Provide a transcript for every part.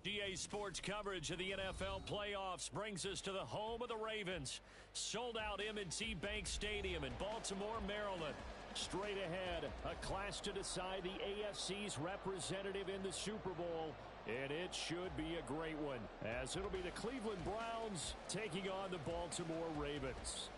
EA Sports coverage of the NFL playoffs brings us to the home of the Ravens. Sold-out M&T Bank Stadium in Baltimore, Maryland. Straight ahead, a clash to decide the AFC's representative in the Super Bowl. And it should be a great one, as it'll be the Cleveland Browns taking on the Baltimore Ravens.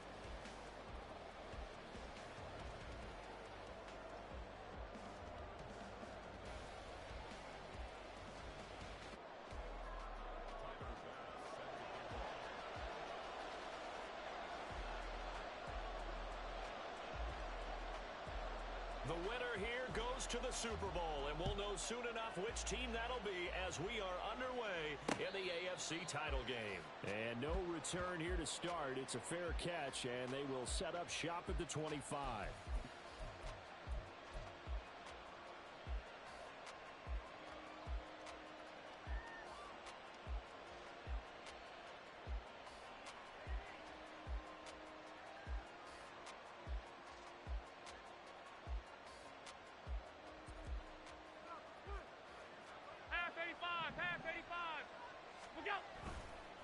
The winner here goes to the Super Bowl, and we'll know soon enough which team that'll be as we are underway in the AFC title game. And no return here to start. It's a fair catch, and they will set up shop at the 25.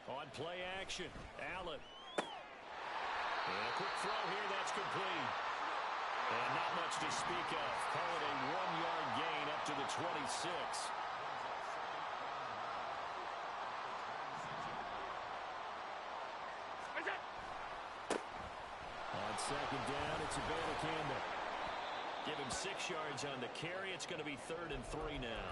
On play action, Allen. And a quick throw here, that's complete. And not much to speak of. Call it a 1-yard gain up to the 26. On second down, it's Campbell. Give him 6 yards on the carry. It's going to be 3rd and 3 now.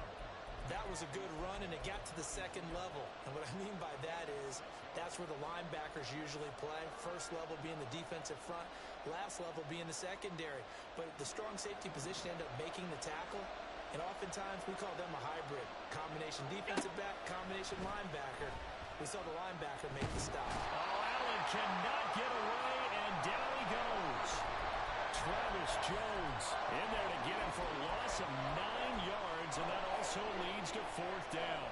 That was a good run, and it got to the second level. And what I mean by that is that's where the linebackers usually play. First level being the defensive front, last level being the secondary. But the strong safety position ended up making the tackle, and oftentimes we call them a hybrid. Combination defensive back, combination linebacker. We saw the linebacker make the stop. Oh, Allen cannot get away, and down he goes. Travis Jones in there to get him for a loss of 9 yards, and that also leads to 4th down.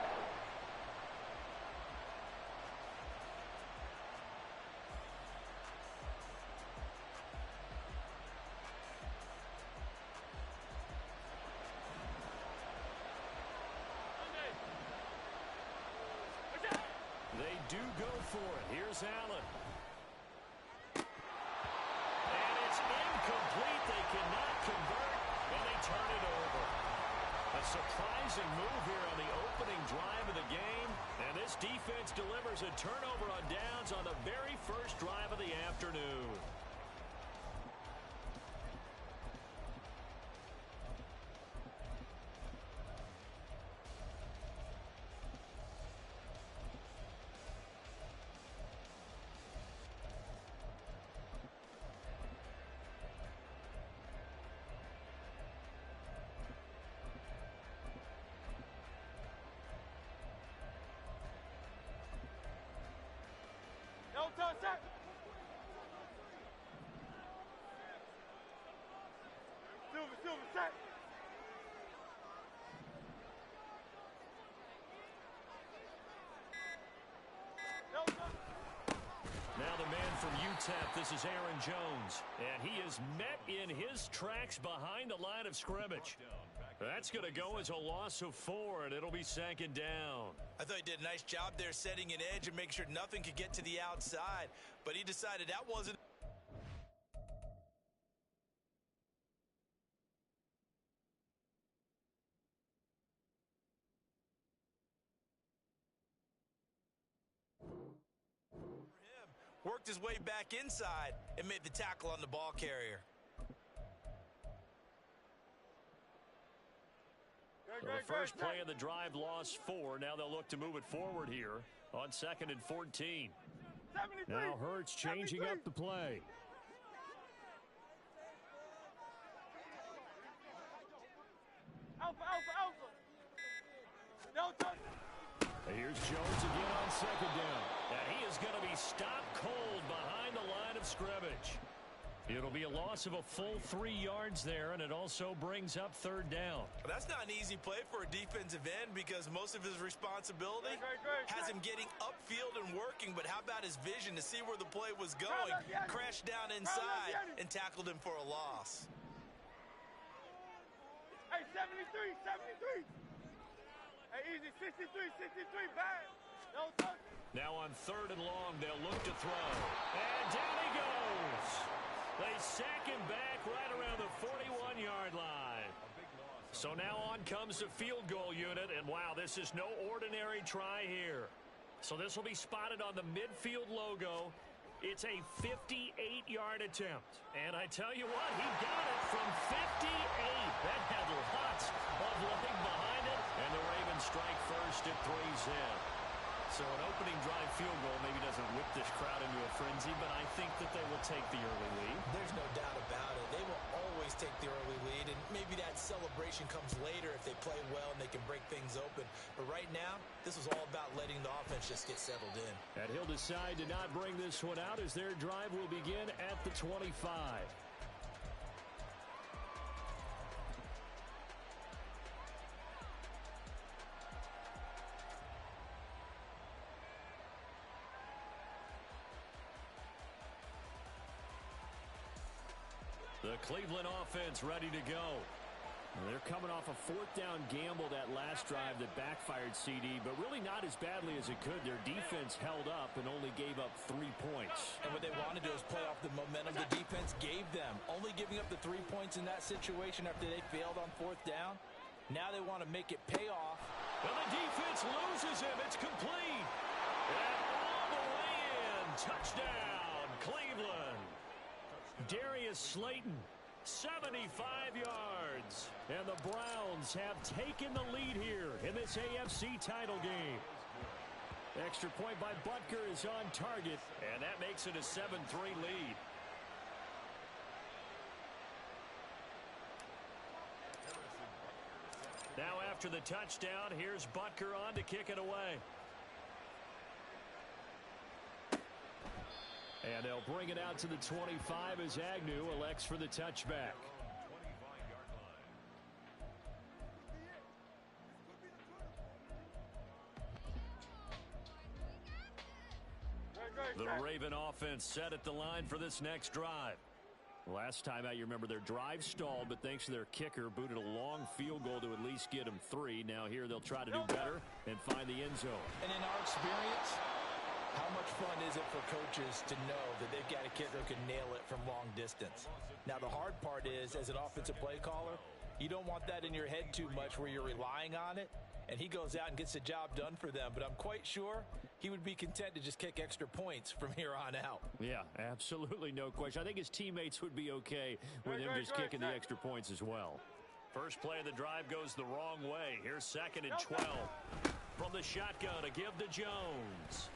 They do go for it. Here's Allen. Incomplete. They cannot convert, and they turn it over. A surprising move here on the opening drive of the game, and this defense delivers a turnover on downs on the very first drive of the afternoon. No touch, set. Silver, set. No touch. Now the man from UTEP, this is Aaron Jones. And he is met in his tracks behind the line of scrimmage. That's going to go as a loss of 4, and it'll be 2nd down. I thought he did a nice job there setting an edge and making sure nothing could get to the outside. But he decided that wasn't. Worked his way back inside and made the tackle on the ball carrier. So the first play of the drive lost 4. Now they'll look to move it forward here on 2nd and 14. Now Hurts changing up the play. Alpha. No touch. Here's Jones again on 2nd down. And he is going to be stopped cold behind the line of scrimmage. It'll be a loss of a full 3 yards there, and it also brings up 3rd down. That's not an easy play for a defensive end because most of his responsibility has him getting upfield and working, but how about his vision to see where the play was going, crashed down inside, and tackled him for a loss. Hey, 73. Hey, easy. 63, 63, bad. No touch. Now on 3rd and long, they'll look to throw. And down he goes. They sack him back right around the 41-yard line. So now on comes the field goal unit, and wow, this is no ordinary try here. So this will be spotted on the midfield logo. It's a 58-yard attempt. And I tell you what, he got it from 58. That had lots of leg behind it, and the Ravens strike first. It 3's in. So an opening drive field goal maybe doesn't whip this crowd into a frenzy, but I think that they will take the early lead. There's no doubt about it. They will always take the early lead, and maybe that celebration comes later if they play well and they can break things open. But right now, this is all about letting the offense just get settled in. And he'll decide to not bring this one out as their drive will begin at the 25. The Cleveland offense ready to go. They're coming off a 4th down gamble that last drive that backfired CD, but really not as badly as it could. Their defense held up and only gave up 3 points. And what they want to do is play off the momentum the defense gave them. Only giving up the 3 points in that situation after they failed on 4th down. Now they want to make it pay off. Well, the defense loses him. It's complete. And all the way in. Touchdown, Cleveland. Darius Slayton, 75 yards. And the Browns have taken the lead here in this AFC title game. Extra point by Butker is on target, and that makes it a 7-3 lead. Now after the touchdown, here's Butker on to kick it away. And they'll bring it out to the 25 as Agnew elects for the touchback. The Raven offense set at the line for this next drive. Last time out, you remember their drive stalled, but thanks to their kicker, booted a long field goal to at least get them 3. Now here they'll try to do better and find the end zone. And in our experience, how much fun is it for coaches to know that they've got a kicker who can nail it from long distance? Now, the hard part is, as an offensive play caller, you don't want that in your head too much where you're relying on it, and he goes out and gets the job done for them. But I'm quite sure he would be content to just kick extra points from here on out. Yeah, absolutely no question. I think his teammates would be okay with him just kicking the extra points as well. First play of the drive goes the wrong way. Here's 2nd and 12. From the shotgun to give to Jones.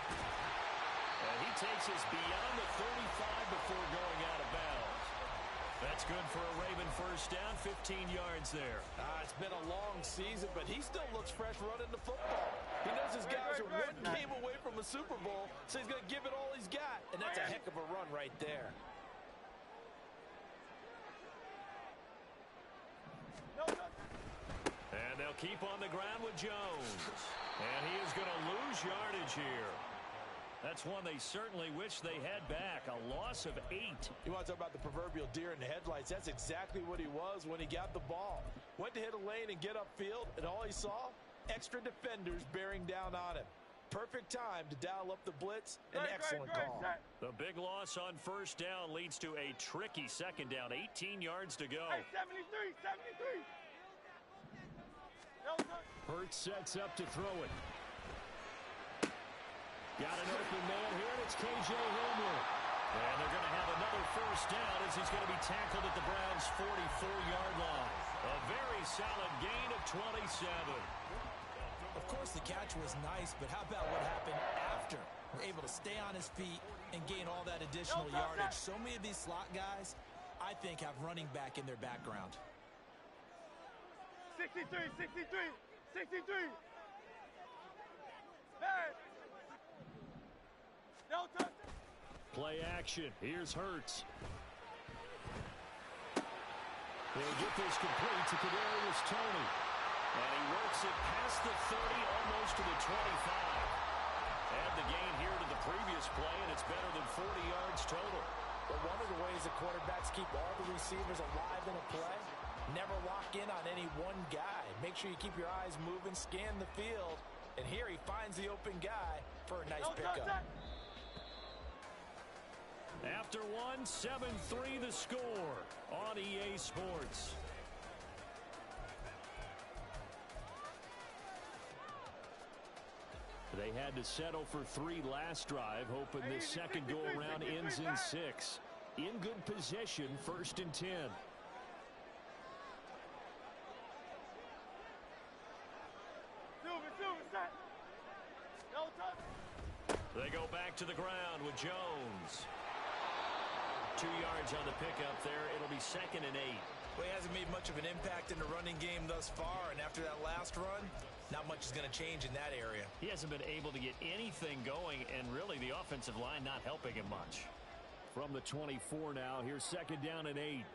And he takes us beyond the 35 before going out of bounds. That's good for a Raven first down, 15 yards there. It's been a long season, but he still looks fresh running the football. He knows his guys are one game away from a Super Bowl, so he's going to give it all he's got. And that's a heck of a run right there. And they'll keep on the ground with Jones. And he is going to lose yardage here. That's one they certainly wish they had back. A loss of 8. You want to talk about the proverbial deer in the headlights? That's exactly what he was when he got the ball. Went to hit a lane and get upfield, and all he saw, extra defenders bearing down on him. Perfect time to dial up the blitz. An excellent call. The big loss on first down leads to a tricky 2nd down. 18 yards to go. Hey, 73, 73. Hurts sets up to throw it. Got an open man here, and it's K.J. Hamler. And they're going to have another first down as he's going to be tackled at the Browns' 44-yard line. A very solid gain of 27. Of course, the catch was nice, but how about what happened after? We're able to stay on his feet and gain all that additional yardage. So many of these slot guys, I think, have running back in their background. 63, 63, 63. Bad. No touch. Play action. Here's Hurts. They'll get this complete to Kadarius Toney. And he works it past the 30, almost to the 25. Add the gain here to the previous play, and it's better than 40 yards total. But one of the ways the quarterbacks keep all the receivers alive in a play Never lock in on any one guy. Make sure you keep your eyes moving, scan the field. And here he finds the open guy for a nice pickup. After one, 7-3 the score on EA Sports. They had to settle for 3 last drive, hoping the second go-around ends in 6. In good position, 1st and 10. They go back to the ground with Jones. 2 yards on the pickup there. It'll be 2nd and 8. Well, he hasn't made much of an impact in the running game thus far, and after that last run, not much is going to change in that area. He hasn't been able to get anything going, and really the offensive line not helping him much. From the 24 now, here's 2nd down and 8.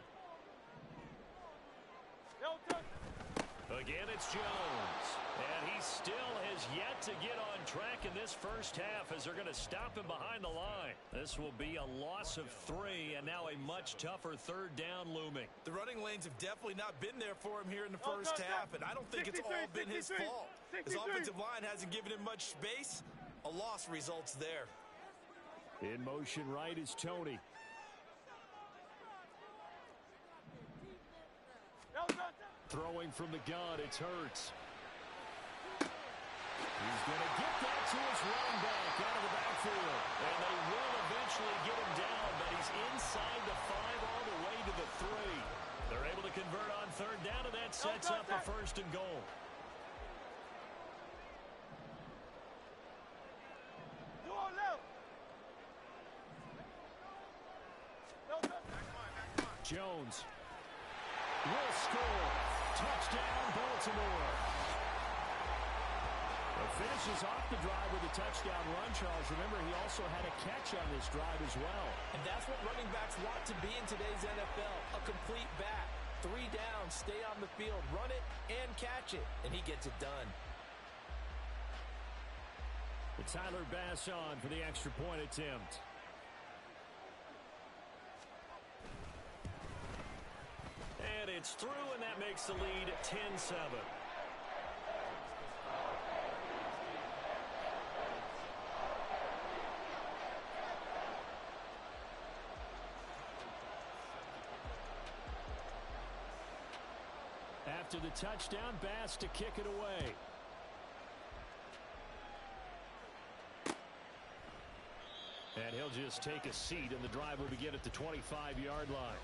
Again, it's Jones. And he still has yet to get on track in this first half as they're going to stop him behind the line. This will be a loss of 3, and now a much tougher 3rd down looming. The running lanes have definitely not been there for him here in the first half, and I don't think it's all been his fault. His offensive line hasn't given him much space. A loss results there. In motion right is Tony. Throwing from the gun, it's Hurts. He's going to get that to his running back out of the backfield. And they will eventually get him down, but he's inside the 5 all the way to the 3. They're able to convert on 3rd down, and that sets up a 1st and goal. Jones will score. Touchdown, Baltimore. Finishes off the drive with a touchdown run, Charles. Remember, he also had a catch on this drive as well. And that's what running backs want to be in today's NFL, a complete back. 3 down, stay on the field, run it, and catch it. And he gets it done. The Tyler Bass on for the extra point attempt. And it's through, and that makes the lead 10-7. After the touchdown, Bass to kick it away. And he'll just take a seat, and the drive will begin at the 25-yard line.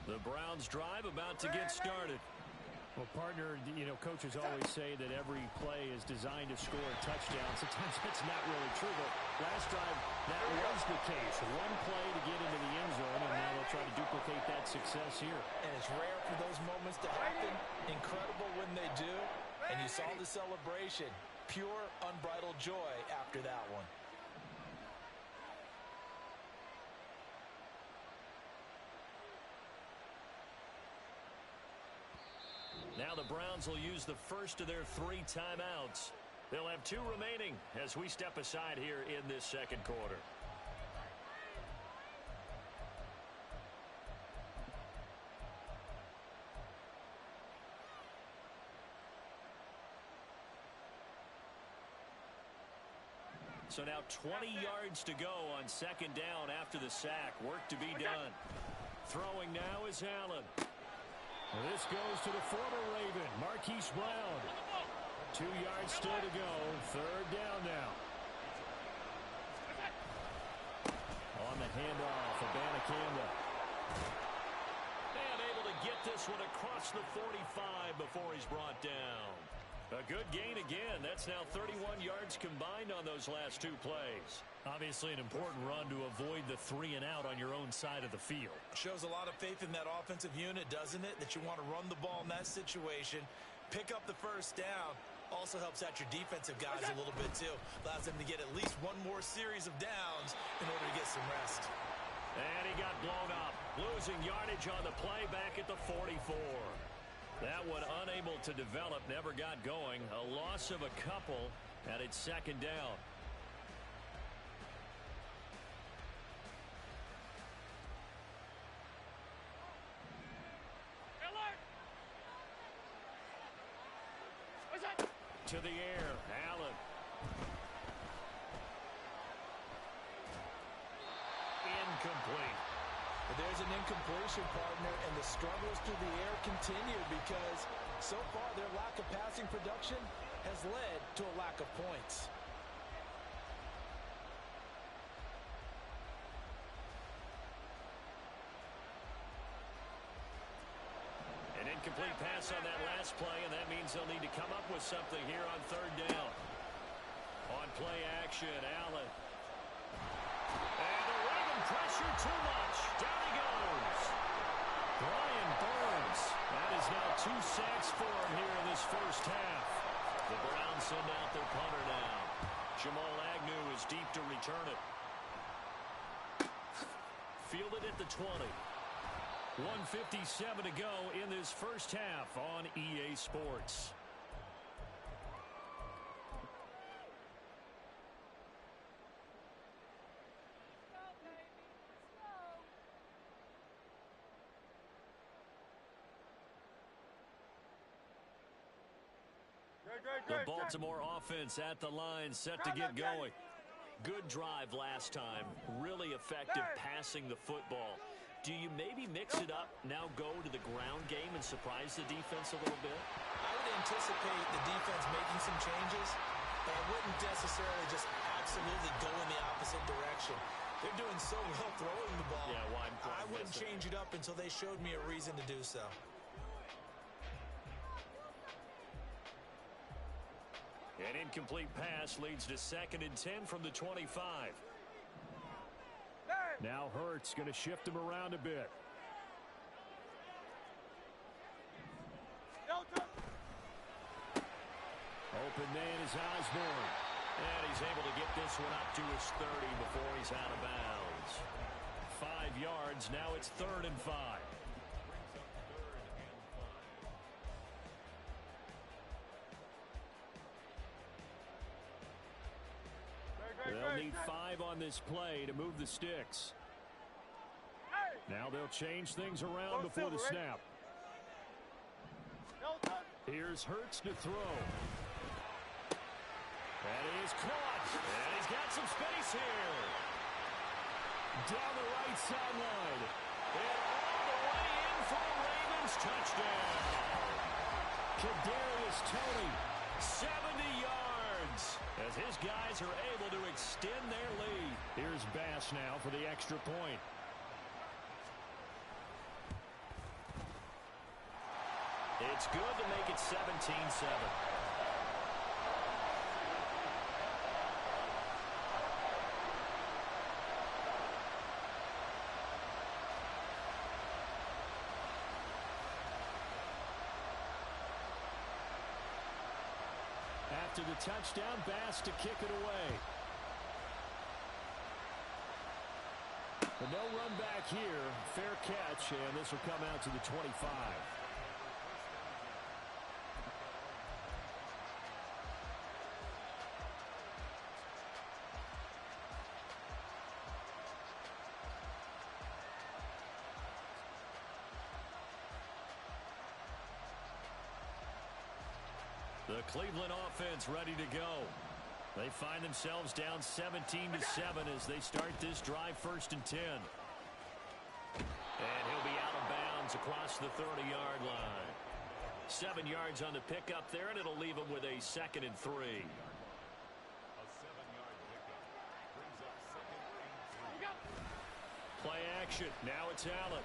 The Browns drive about to get started. Well, partner, coaches always say that every play is designed to score a touchdown. Sometimes that's not really true, but last drive, that was the case. One play to get into the end zone, and now they'll try to duplicate that success here. And it's rare for those moments to happen. Incredible when they do. And you saw the celebration. Pure, unbridled joy after that one. Now the Browns will use the first of their 3 timeouts. They'll have 2 remaining as we step aside here in this second quarter. So now 20 yards to go on 2nd down after the sack. Work to be done. Throwing now is Allen. This goes to the former Raven, Marquise Brown. 2 yards still to go. 3rd down now. On the handoff, Abanikanda. And able to get this one across the 45 before he's brought down. A good gain again. That's now 31 yards combined on those last 2 plays. Obviously an important run to avoid the 3 and out on your own side of the field. Shows a lot of faith in that offensive unit, doesn't it? That you want to run the ball in that situation, pick up the 1st down, Also helps out your defensive guys a little bit, too. Allows them to get at least one more series of downs in order to get some rest. And he got blown up, losing yardage on the play back at the 44. That one unable to develop, never got going. A loss of a couple, and it's second down. To the air, Allen. Incomplete. There's an incompletion, partner, and the struggles through the air continue because so far their lack of passing production has led to a lack of points. An incomplete pass on that last play, and that means they'll need to come up with something here on third down. On play action, Allen. And the Raven pressure too much. Down he goes. Brian Burns. That is now 2 sacks for him here in this first half. The Browns send out their punter now. Jamal Agnew is deep to return it. Fielded at the 20. 1:57 to go in this first half on EA Sports. The Baltimore offense at the line, set to get going. Good drive last time. Really effective passing the football. Do you maybe mix it up, now go to the ground game and surprise the defense a little bit? I would anticipate the defense making some changes, but I wouldn't necessarily just absolutely go in the opposite direction. They're doing so well throwing the ball. Yeah, well, I wouldn't change it up until they showed me a reason to do so. An incomplete pass leads to 2nd and 10 from the 25. Now Hurts going to shift him around a bit. Open man is Osborne. And he's able to get this one up to his 30 before he's out of bounds. 5 yards. Now it's 3rd and 5. They'll need 5 on this play to move the sticks. Now they'll change things around before the snap. Here's Hurts to throw. That is caught. And he's got some space here. Down the right sideline. And all the way in for the Ravens touchdown. Kadarius Toney, 70 yards. As his guys are able to extend their lead. Here's Bass now for the extra point. It's good to make it 17-7. After the touchdown, Bass to kick it away. But no run back here. Fair catch, and this will come out to the 25. The Cleveland offense ready to go. They find themselves down 17-7 as they start this drive 1st and 10. And he'll be out of bounds across the 30-yard line. 7 yards on the pickup there, and it'll leave him with a 2nd and 3. Play action. Now it's Allen.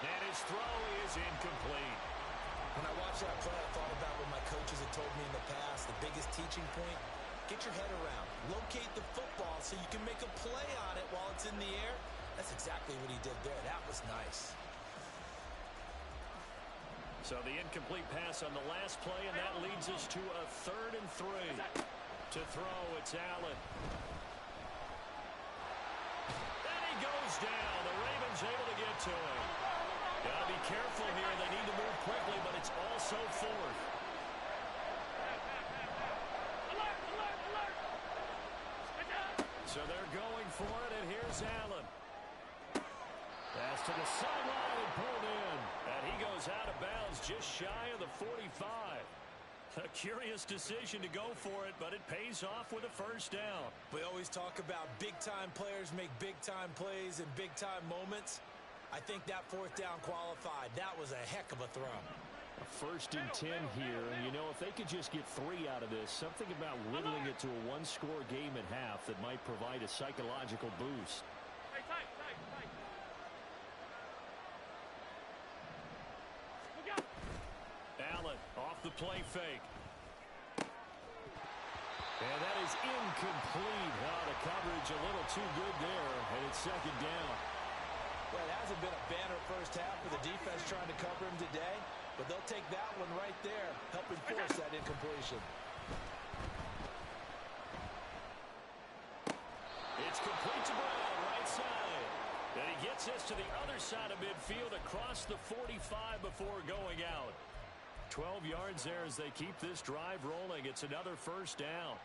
And his throw is incomplete. When I watched that play, I thought about what my coaches had told me in the past. The biggest teaching point, get your head around. Locate the football so you can make a play on it while it's in the air. That's exactly what he did there. That was nice. So the incomplete pass on the last play, and that leads us to a 3rd and 3. To throw, it's Allen. And he goes down. The Ravens able to get to him. Got to be careful here. They need to move quickly, but it's also 4th. So they're going for it, and here's Allen. Pass to the sideline and pulled in. And he goes out of bounds just shy of the 45. A curious decision to go for it, but it pays off with a 1st down. We always talk about big-time players make big-time plays in big-time moments. I think that 4th down qualified. That was a heck of a throw. A 1st and 10 here, and you know, if they could just get 3 out of this, something about whittling it to a 1-score game at half that might provide a psychological boost. Allen off the play fake. And that is incomplete. Oh, the coverage a little too good there, and it's 2nd down. Well, it hasn't been a banner first half for the defense trying to cover him today, but they'll take that one right there, helping force that incompletion. It's complete to Brown, right side. And he gets us to the other side of midfield across the 45 before going out. 12 yards there as they keep this drive rolling. It's another 1st down.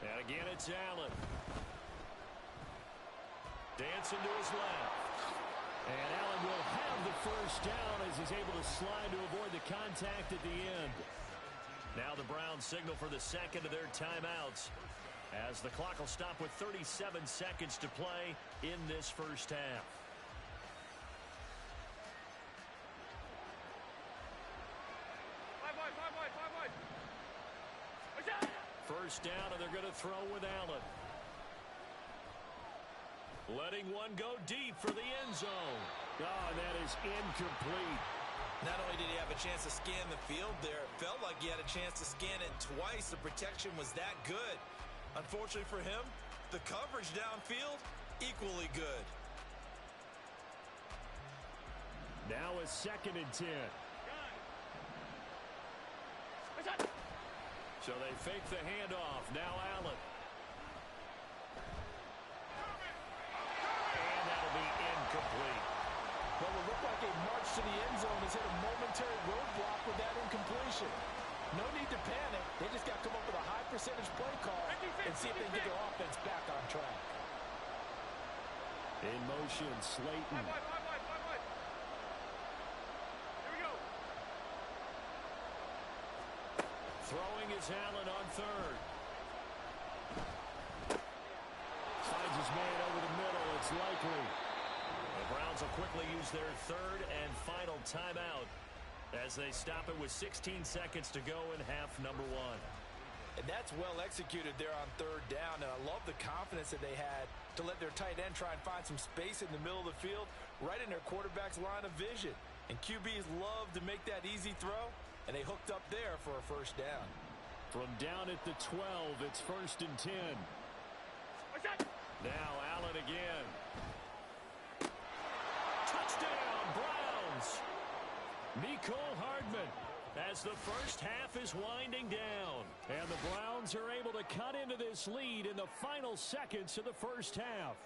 And again, it's Allen. Dancing to his left. And Allen will have the 1st down as he's able to slide to avoid the contact at the end. Now the Browns signal for the 2nd of their timeouts, as the clock will stop with 37 seconds to play in this 1st half. First down, and they're going to throw with Allen. Letting one go deep for the end zone. Oh, and that is incomplete. Not only did he have a chance to scan the field there, it felt like he had a chance to scan it twice. The protection was that good. Unfortunately for him, the coverage downfield, equally good. Now a 2nd and 10. So they fake the handoff. Now Allen. And that'll be incomplete. Well, it looked like a march to the end zone has hit a momentary roadblock with that incompletion. No need to panic. They just got to come up with a high percentage play call and see if they can get their offense back on track. In motion, Slayton. Throwing is Allen on 3rd. Finds his man over the middle. It's likely. The Browns will quickly use their 3rd and final timeout as they stop it with 16 seconds to go in half number 1. And that's well executed there on 3rd down, and I love the confidence that they had to let their tight end try and find some space in the middle of the field, right in their quarterback's line of vision. And QBs love to make that easy throw, and they hooked up there for a 1st down. From down at the 12, it's 1st and 10. Now Allen again. Touchdown, Browns! Mecole Hardman, as the first half is winding down. And the Browns are able to cut into this lead in the final seconds of the first half.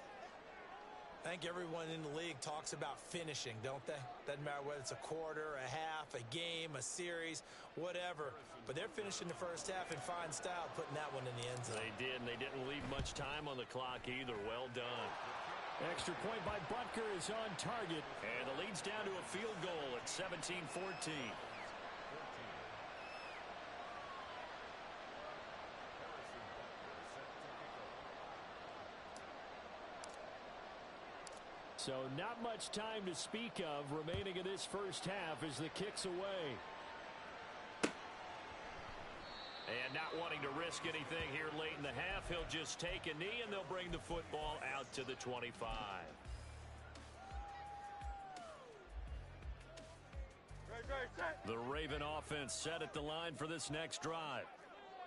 I think everyone in the league talks about finishing, don't they? Doesn't matter whether it's a quarter, a half, a game, a series, whatever. But they're finishing the first half in fine style, putting that one in the end zone. They did, and they didn't leave much time on the clock either. Well done. Extra point by Butker is on target, and the lead's down to a field goal at 17-14. So not much time to speak of remaining in this first half as the kick's away. And not wanting to risk anything here late in the half, he'll just take a knee and they'll bring the football out to the 25. Right, set. The Raven offense set at the line for this next drive.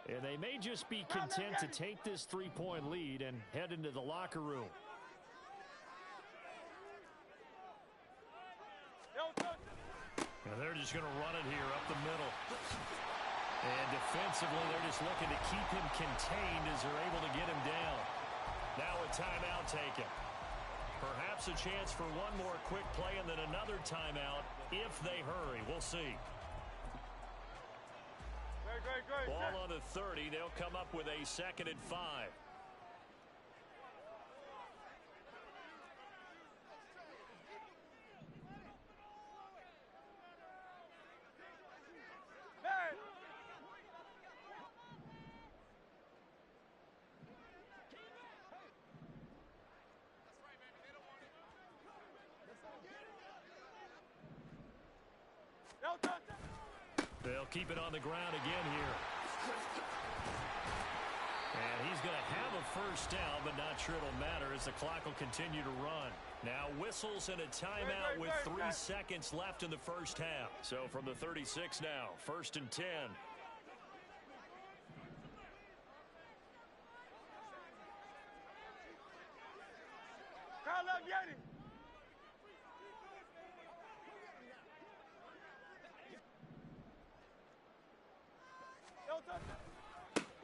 And they may just be content to take this three-point lead and head into the locker room. And they're just going to run it here up the middle. And defensively, they're just looking to keep him contained as they're able to get him down. Now a timeout taken. Perhaps a chance for one more quick play and then another timeout if they hurry. We'll see. Ball on the 30. They'll come up with a 2nd and 5. They'll keep it on the ground again here. And he's going to have a first down, but not sure it'll matter as the clock will continue to run. Now whistles and a timeout with 3 seconds left in the first half. So from the 36 now, 1st and 10.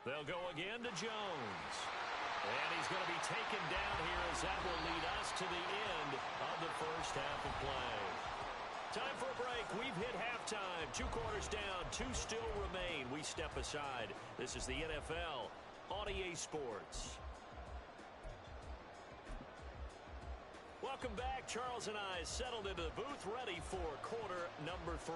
They'll go again to Jones. And he's going to be taken down here as that will lead us to the end of the first half of play. Time for a break. We've hit halftime. 2 quarters down. 2 still remain. We step aside. This is the NFL on EA Sports. Welcome back. Charles and I settled into the booth ready for quarter number 3.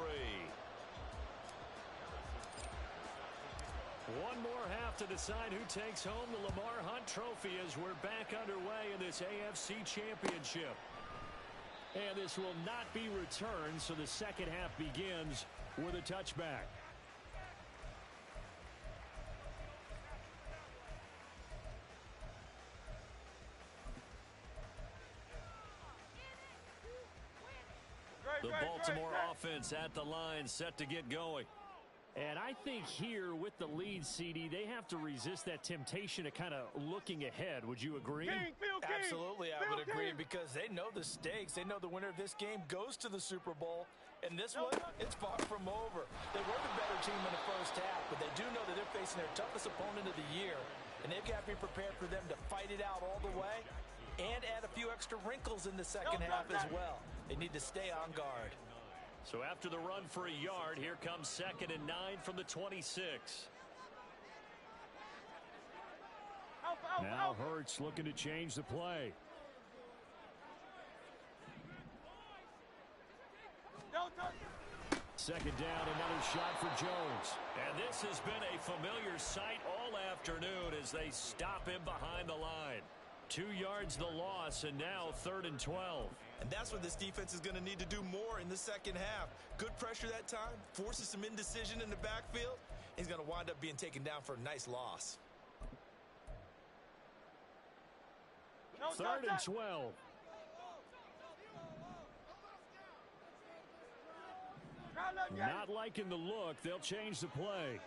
One more half to decide who takes home the Lamar Hunt Trophy as we're back underway in this AFC Championship. And this will not be returned, so the second half begins with a touchback. The Baltimore offense at the line set to get going. And I think here with the lead, CD, they have to resist that temptation of kind of looking ahead. Would you agree? Absolutely, I would agree because they know the stakes. They know the winner of this game goes to the Super Bowl. And this one, it's far from over. They were the better team in the first half, but they do know that they're facing their toughest opponent of the year. And they've got to be prepared for them to fight it out all the way and add a few extra wrinkles in the second half as well. They need to stay on guard. So after the run for a yard, here comes 2nd and 9 from the 26. Now Hurts looking to change the play. Second down, another shot for Jones. And this has been a familiar sight all afternoon as they stop him behind the line. 2 yards the loss, and now 3rd and 12. And that's what this defense is going to need to do more in the second half. Good pressure that time, forces some indecision in the backfield. He's going to wind up being taken down for a nice loss. 3rd and 12. Not liking the look. They'll change the play.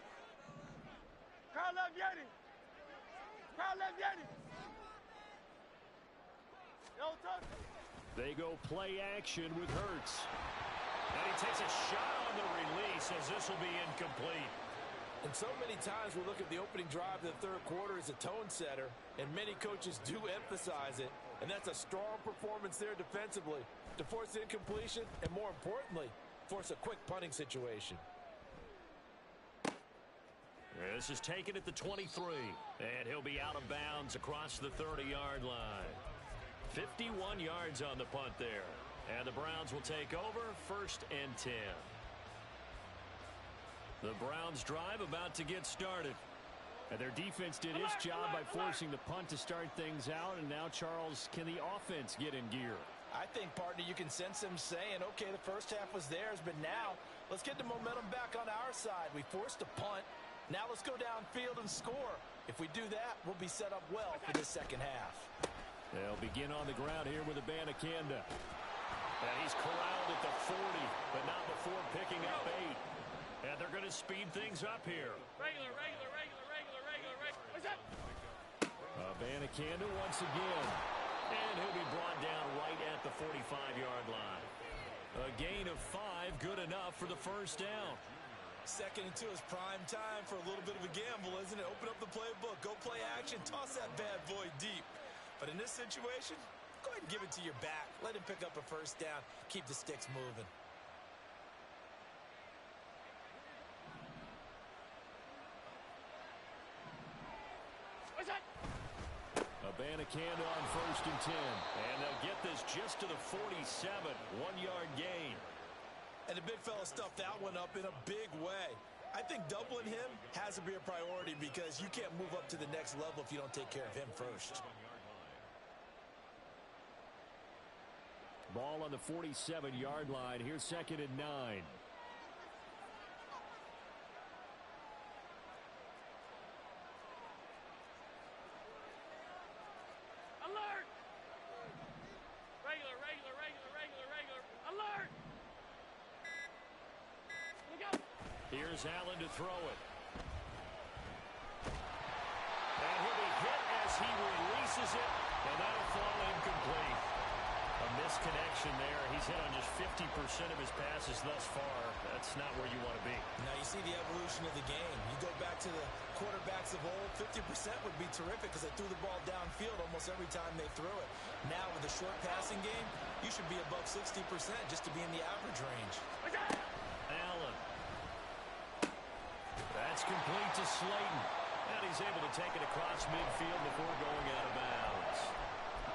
They go play action with Hurts. And he takes a shot on the release as this will be incomplete. And so many times we look at the opening drive of the third quarter as a tone setter, and many coaches do emphasize it. And that's a strong performance there defensively to force incompletion and, more importantly, force a quick punting situation. This is taken at the 23, and he'll be out of bounds across the 30-yard line. 51 yards on the punt there. And the Browns will take over, 1st and 10. The Browns drive about to get started. And their defense did its job by forcing the punt to start things out. And now, Charles, can the offense get in gear? I think, partner, you can sense them saying, okay, the first half was theirs, but now let's get the momentum back on our side. We forced a punt. Now let's go downfield and score. If we do that, we'll be set up well for the second half. They'll begin on the ground here with Abanikanda. And he's corralled at the 40, but not before picking up 8. speed things up here. Regular. What's that? Abanikanda once again. And he'll be brought down right at the 45-yard line. A gain of 5, good enough for the first down. 2nd and 2 is prime time for a little bit of a gamble, isn't it? Open up the playbook, go play action, toss that bad boy deep. But in this situation, go ahead and give it to your back. Let him pick up a first down. Keep the sticks moving. What's that? Abanikanda on 1st and 10. And they'll get this just to the 47, 1-yard gain. And the big fella stuffed that one up in a big way. I think doubling him has to be a priority because you can't move up to the next level if you don't take care of him first. Ball on the 47-yard line. Here's 2nd and 9. Alert! Regular. Alert! Look out! Here's Allen to throw it. And he'll be hit as he releases it, and that'll fall incomplete. A misconnection there. He's hit on just 50% of his passes thus far. That's not where you want to be. Now you see the evolution of the game. You go back to the quarterbacks of old, 50% would be terrific because they threw the ball downfield almost every time they threw it. Now with the short passing game, you should be above 60% just to be in the average range. Allen. That's complete to Slayton. And he's able to take it across midfield before going out of bounds.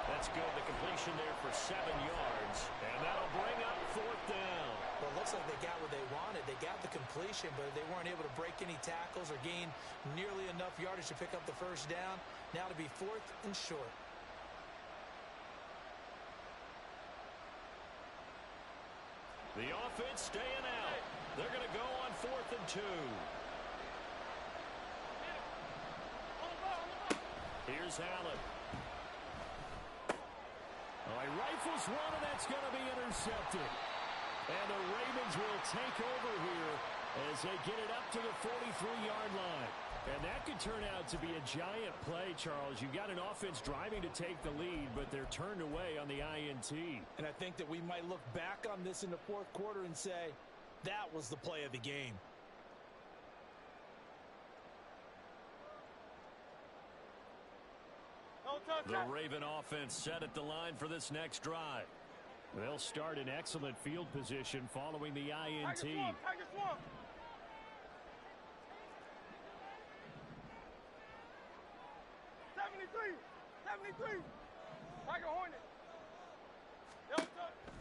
That's good. The completion there for 7 yards. And that'll bring up 4th down. Well, it looks like they got what they wanted. They got the completion, but they weren't able to break any tackles or gain nearly enough yardage to pick up the first down. Now to be 4th and short. The offense staying out. They're going to go on 4th and 2. Here's Allen. He rifles one, and that's going to be intercepted. And the Ravens will take over here as they get it up to the 43-yard line. And that could turn out to be a giant play, Charles. You've got an offense driving to take the lead, but they're turned away on the INT. And I think that we might look back on this in the 4th quarter and say, that was the play of the game. The Raven offense set at the line for this next drive. They'll start in excellent field position following the INT. Tiger swamp. 73. Tiger Hornet.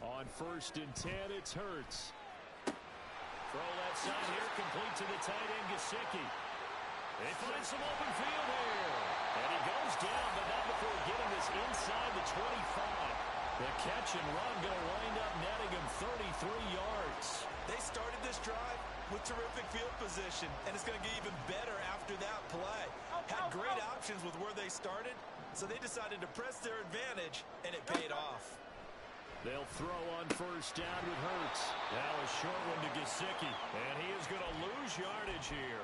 On 1st and 10, it's Hurts. Throw left side here, complete to the tight end, Gesicki. They find some open field here. And he goes down, but not before getting this inside the 25. The catch and run going to wind up netting him 33 yards. They started this drive with terrific field position, and it's going to get even better after that play. Had great options with where they started, so they decided to press their advantage, and it paid off. They'll throw on 1st down with Hurts. Now a short one to Gesicki, and he is going to lose yardage here.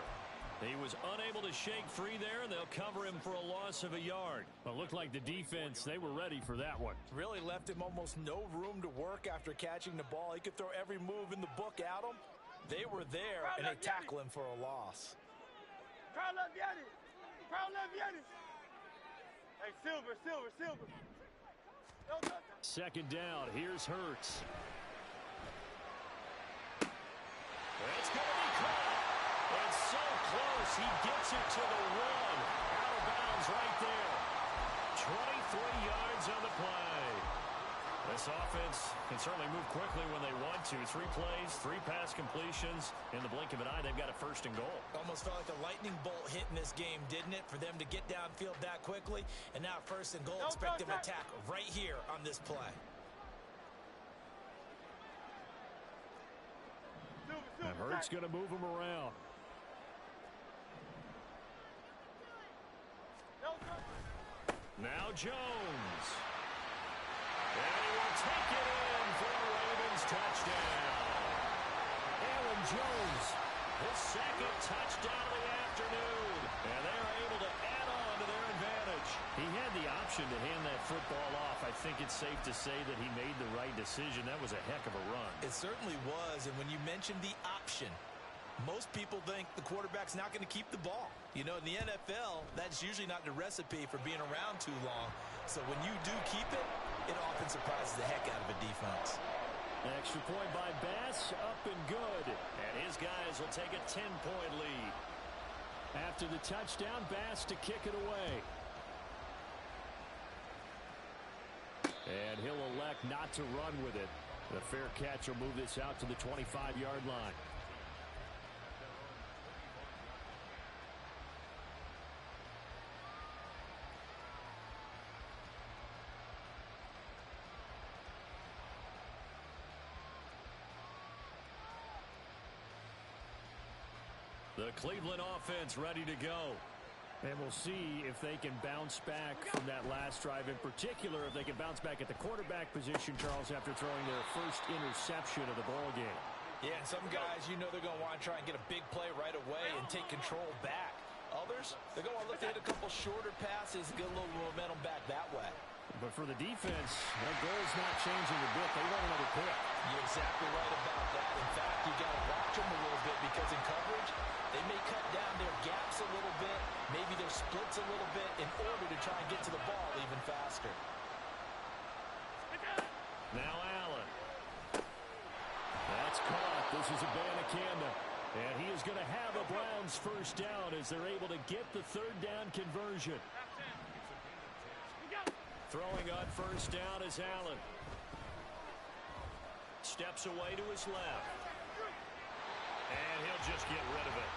He was unable to shake free there, and they'll cover him for a loss of a yard. Well, it looked like the defense, they were ready for that one. Really left him almost no room to work after catching the ball. He could throw every move in the book at him. They were there, and they tackle him for a loss. Crowd left Yeti. Hey, Silver. 2nd down. Here's Hurts. That's going to be caught. It's so close. He gets it to the 1. Out of bounds right there. 23 yards on the play. This offense can certainly move quickly when they want to. 3 plays, 3 pass completions. In the blink of an eye, they've got a 1st and goal. Almost felt like a lightning bolt hit in this game, didn't it? For them to get downfield that quickly. And now 1st and goal. Expect them to attack right here on this play. And Hurts going to move him around. Now Jones. And he will take it in for a Ravens touchdown. Aaron Jones His second touchdown of the afternoon. And they're able to add on to their advantage. He had the option to hand that football off. I think it's safe to say that he made the right decision. That was a heck of a run. It certainly was. And when you mentioned the option, most people think the quarterback's not going to keep the ball. You know, in the NFL, that's usually not the recipe for being around too long. So when you do keep it, it often surprises the heck out of a defense. Extra point by Bass, up and good. And his guys will take a 10-point lead. After the touchdown, Bass to kick it away. And he'll elect not to run with it. The fair catch will move this out to the 25-yard line. The Cleveland offense ready to go. And we'll see if they can bounce back from that last drive. In particular, if they can bounce back at the quarterback position, Charles, after throwing their first interception of the ball game. Yeah, some guys, you know they're going to want to try and get a big play right away and take control back. Others, they're going to look to hit a couple shorter passes and get a little momentum back that way. But for the defense, their goal's not changing a bit. They want another pick. You're exactly right about that. In fact, you got to watch them a little bit because in coverage, they may cut down their gaps a little bit, maybe their splits a little bit in order to try and get to the ball even faster. Now Allen. That's caught. This is Abanikanda. And he is going to have a Browns first down as they're able to get the third down conversion. Throwing on first down is Allen. Steps away to his left. And he'll just get rid of it.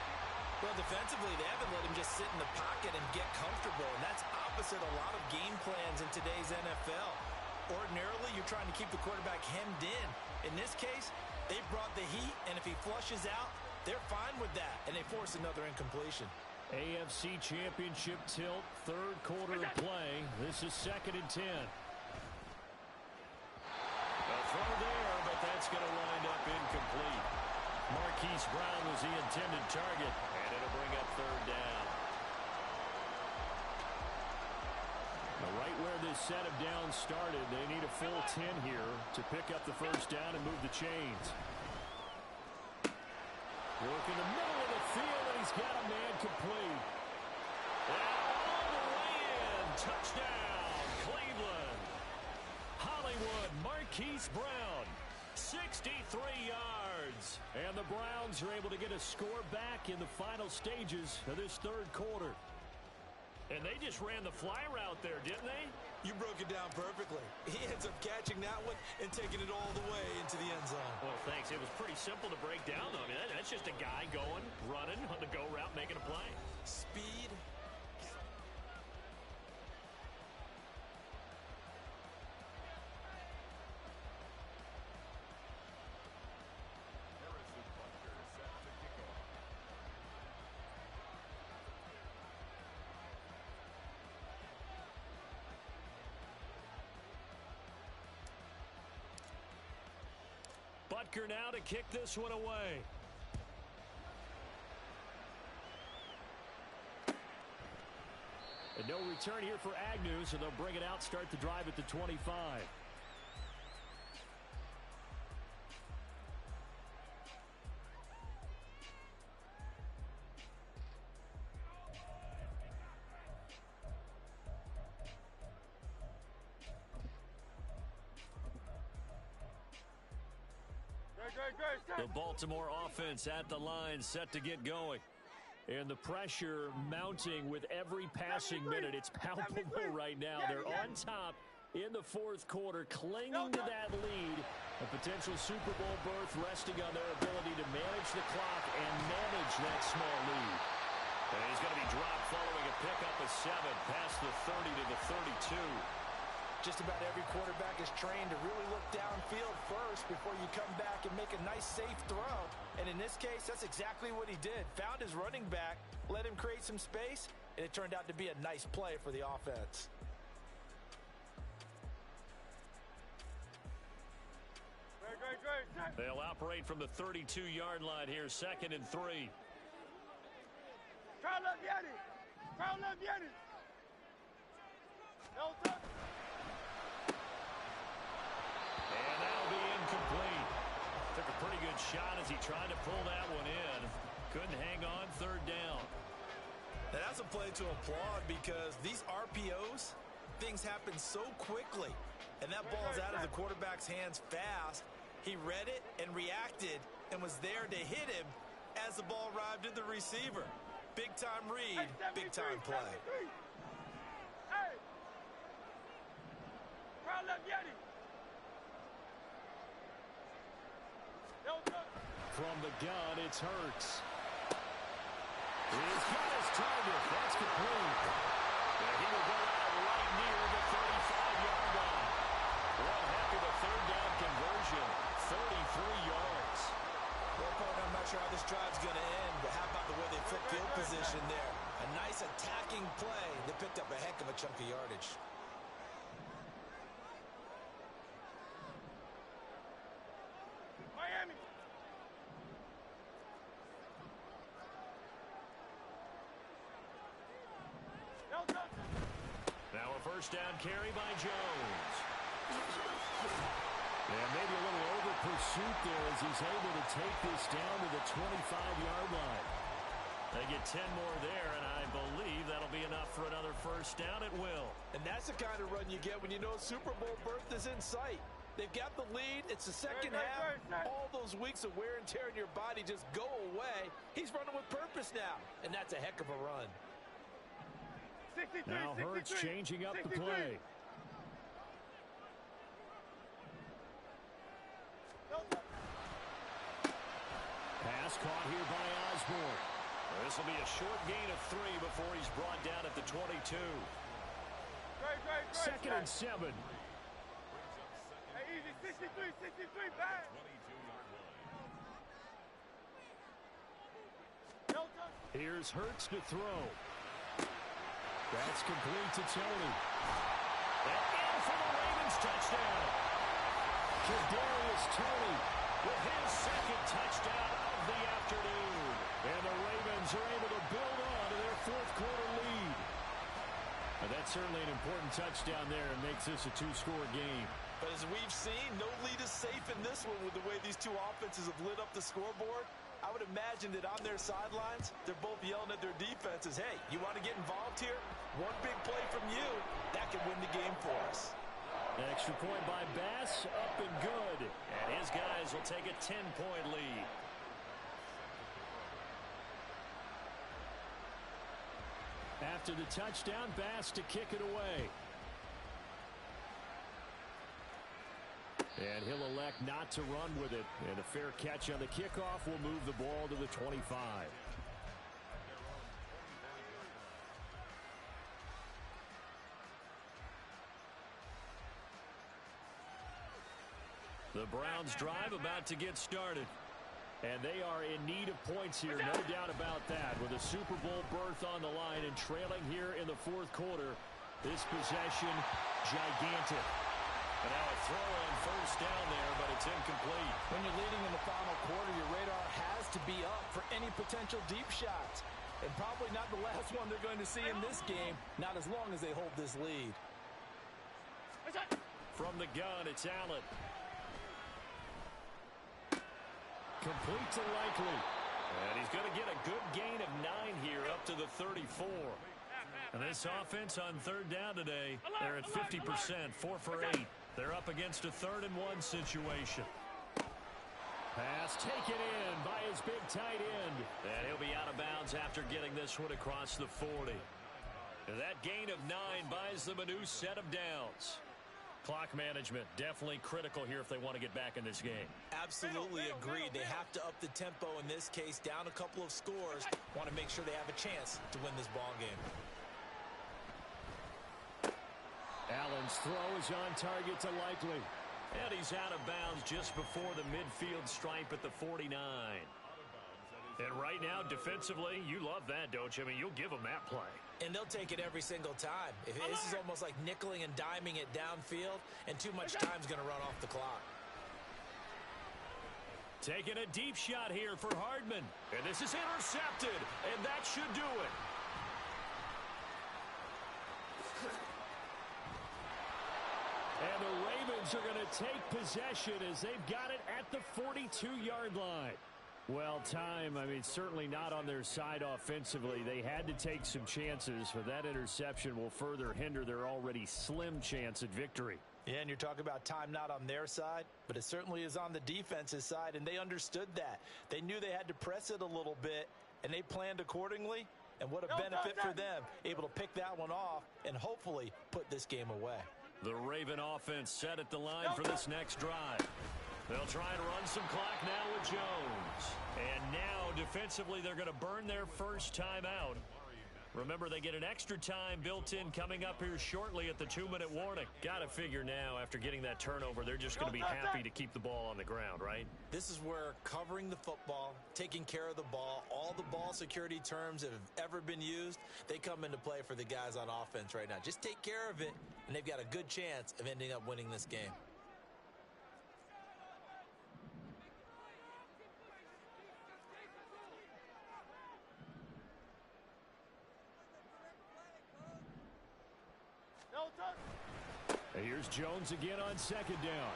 Well, defensively, they haven't let him just sit in the pocket and get comfortable, and that's opposite a lot of game plans in today's NFL. Ordinarily, you're trying to keep the quarterback hemmed in. In this case, they brought the heat, and if he flushes out, they're fine with that, and they force another incompletion. AFC Championship tilt, third quarter of play. This is 2nd and 10. A throw there, but that's going to wind up incomplete. Marquise Brown was the intended target, and it'll bring up third down. Now, right where this set of downs started, they need a full 10 here to pick up the first down and move the chains. Work in the middle of the field, and he's got a man complete. And all the way in, touchdown, Cleveland. Hollywood Marquise Brown, 63 yards. And the Browns are able to get a score back in the final stages of this third quarter. And they just ran the fly route there, didn't they? You broke it down perfectly. He ends up catching that one and taking it all the way into the end zone. Well, thanks. It was pretty simple to break down, though. I mean, that's just a guy going, running on the go route, making a play. Speed. Butker now to kick this one away. And no return here for Agnew, so they'll bring it out, start the drive at the 25. The Baltimore offense at the line, set to get going. And the pressure mounting with every passing minute. It's palpable right now. They're on top in the fourth quarter, clinging to that lead. A potential Super Bowl berth resting on their ability to manage the clock and manage that small lead. And he's going to be dropped following a pickup of 7 past the 30 to the 32. Just about every quarterback is trained to really look downfield first before you come back and make a nice, safe throw. And in this case, that's exactly what he did. Found his running back, let him create some space, and it turned out to be a nice play for the offense. Great. They'll operate from the 32-yard line here, 2nd and 3. Try left, Yanni. Try left, Yanni. No touch. And that'll be incomplete. Took a pretty good shot as he tried to pull that one in. Couldn't hang on, 3rd down. Now that's a play to applaud because these RPOs, things happen so quickly. And that ball's out of the quarterback's hands fast. He read it and reacted and was there to hit him as the ball arrived at the receiver. Big-time read, big-time play. Hey! Crowd left, Yeti. No touch. From the gun, it's Hurts. He's got his target. That's complete. And he will go out right near the 35-yard line. One heck of a 3rd down conversion. 33 yards. Well, partner, I'm not sure how this drive's going to end, but how about the way they flip field position there? A nice attacking play. They picked up a heck of a chunk of yardage. Miami. No touch. Now a 1st down carry by Jones. And maybe a little over pursuit there as he's able to take this down to the 25-yard line. They get 10 more there, and I believe that'll be enough for another 1st down at will. And that's the kind of run you get when you know Super Bowl berth is in sight. They've got the lead. It's the second half. All those weeks of wear and tear in your body just go away. He's running with purpose now, and that's a heck of a run. 63, Now Hurts 63, changing up 63. the play. No touch. Pass caught here by Osborne. This will be a short gain of 3 before he's brought down at the 22. Great. 2nd and 7. Hey, easy. 63, back. No touch. Here's Hurts to throw. That's complete to Tony. And in for the Ravens touchdown. Kadarius Toney With his 2nd touchdown of the afternoon. And the Ravens are able to build on to their 4th quarter lead. And that's certainly an important touchdown there and makes this a 2-score game. But as we've seen, no lead is safe in this one with the way these two offenses have lit up the scoreboard. I would imagine that on their sidelines, they're both yelling at their defenses, hey, you want to get involved here? One big play from you, that can win the game for us. Extra point by Bass, up and good. And his guys will take a 10-point lead. After the touchdown, Bass to kick it away. And he'll elect not to run with it. And a fair catch on the kickoff will move the ball to the 25. The Browns drive about to get started. And they are in need of points here, no doubt about that. With a Super Bowl berth on the line and trailing here in the 4th quarter, this possession gigantic. And now a throw on 1st down there, but it's incomplete. When you're leading in the final quarter, your radar has to be up for any potential deep shots. And probably not the last one they're going to see in this game, not as long as they hold this lead. From the gun, it's Allen. Complete to Likely. And he's going to get a good gain of 9 here up to the 34. And this offense on 3rd down today, they're at 50%, 4 for 8. They're up against a 3rd and 1 situation. Pass taken in by his big tight end. And he'll be out of bounds after getting this one across the 40. And that gain of 9 buys them a new set of downs. Clock management definitely critical here if they want to get back in this game. Absolutely agreed. They have to up the tempo in this case, down a couple of scores. Want to make sure they have a chance to win this ball game. Allen's throw is on target to Likely. And he's out of bounds just before the midfield stripe at the 49. And right now, defensively, you love that, don't you? I mean, you'll give them that play. And they'll take it every single time. This is almost like nickeling and diming it downfield, and too much time's going to run off the clock. Taking a deep shot here for Hardman. And this is intercepted, and that should do it. And the Ravens are going to take possession as they've got it at the 42-yard line. Well, certainly not on their side offensively. They had to take some chances, but that interception will further hinder their already slim chance at victory. Yeah, and you're talking about time not on their side, but it certainly is on the defense's side, and they understood that. They knew they had to press it a little bit, and they planned accordingly, and what a benefit for them, able to pick that one off and hopefully put this game away. The Raven offense set at the line for this next drive. They'll try and run some clock now with Jones. And now, defensively, they're going to burn their first timeout. Remember, they get an extra time built in coming up here shortly at the 2-minute warning. Got to figure now, after getting that turnover, they're just going to be happy to keep the ball on the ground, right? This is where covering the football, taking care of the ball, all the ball security terms that have ever been used, they come into play for the guys on offense right now. Just take care of it, and they've got a good chance of ending up winning this game. And here's Jones again on second down.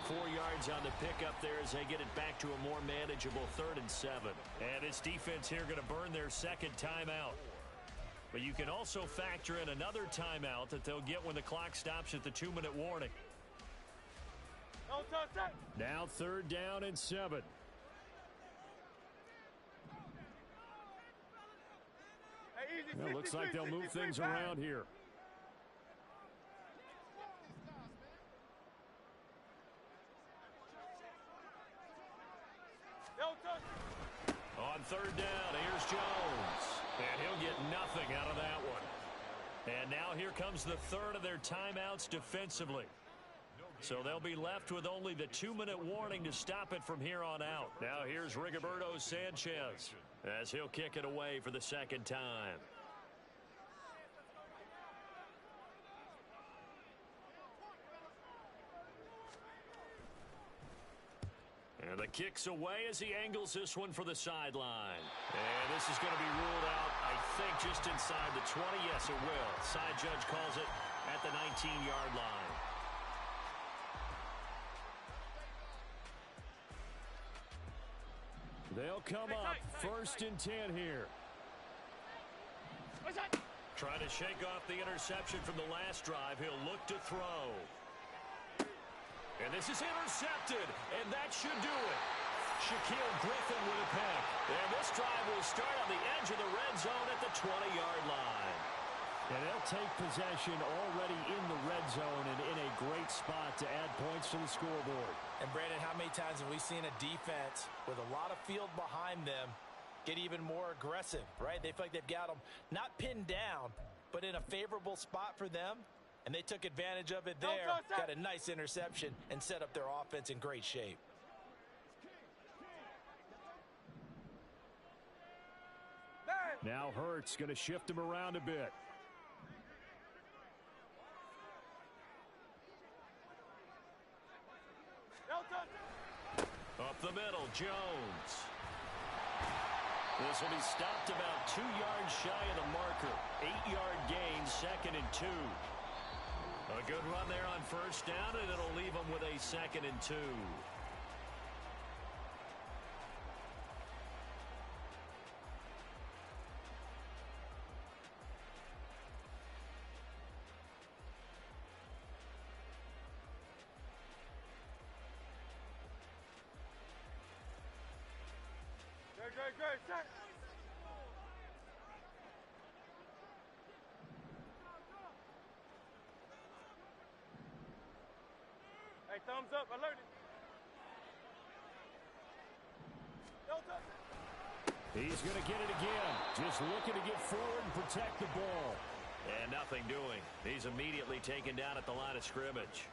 4 yards on the pickup there as they get it back to a more manageable 3rd and 7. And this defense here going to burn their second timeout. But you can also factor in another timeout that they'll get when the clock stops at the 2-minute warning. Now 3rd down and 7. Well, looks like they'll move things around here. On 3rd down, here's Jones. And he'll get nothing out of that one. And now here comes the 3rd of their timeouts defensively. So they'll be left with only the 2-minute warning to stop it from here on out. Now here's Rigoberto Sanchez as he'll kick it away for the second time. And the kick's away as he angles this one for the sideline. And this is going to be ruled out, I think, just inside the 20. Yes, it will. Side judge calls it at the 19-yard line. They'll come up 1st and 10 here. Trying to shake off the interception from the last drive. He'll look to throw. And this is intercepted, and that should do it. Shaquill Griffin with a pick. And this drive will start on the edge of the red zone at the 20-yard line. And they'll take possession already in the red zone and in a great spot to add points to the scoreboard. And, Brandon, how many times have we seen a defense with a lot of field behind them get even more aggressive, right? They feel like they've got them not pinned down, but in a favorable spot for them. And they took advantage of it there, got a nice interception, and set up their offense in great shape. Now Hurts going to shift him around a bit. Up the middle, Jones. This will be stopped about 2 yards shy of the marker. 8-yard gain, 2nd and 2. A good run there on 1st down, and it'll leave them with a 2nd and 2. Great, set. Hey, thumbs up, alerted. He's going to get it again. Just looking to get forward and protect the ball. And nothing doing. He's immediately taken down at the line of scrimmage.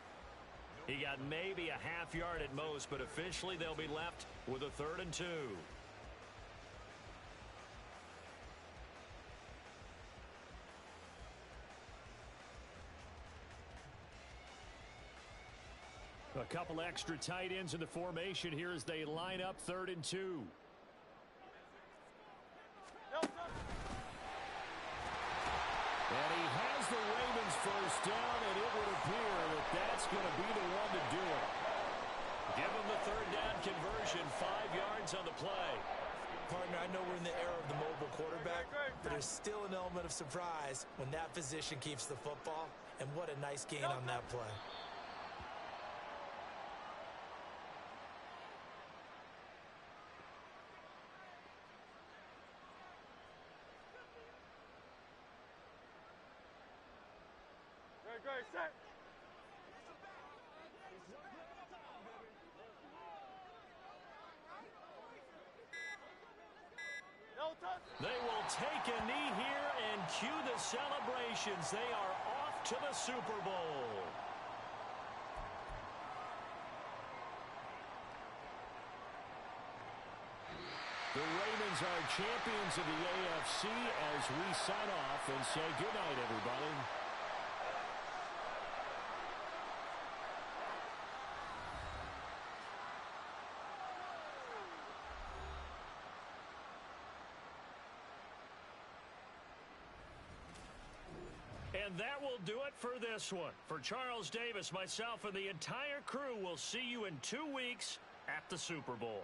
He got maybe a half yard at most, but officially they'll be left with a 3rd and 2. A A couple extra tight ends in the formation here as they line up 3rd and 2. And he has the Ravens first down, and it would appear that that's going to be the one to do it. Give him the 3rd down conversion, 5 yards on the play. Partner, I know we're in the era of the mobile quarterback, but there's still an element of surprise when that physician keeps the football, and what a nice gain on that play. Set. They will take a knee here and cue the celebrations. They are off to the Super Bowl. The Ravens are champions of the AFC as we sign off and say goodnight, everybody. And that will do it for this one. For Charles Davis, myself, and the entire crew, we'll see you in 2 weeks at the Super Bowl.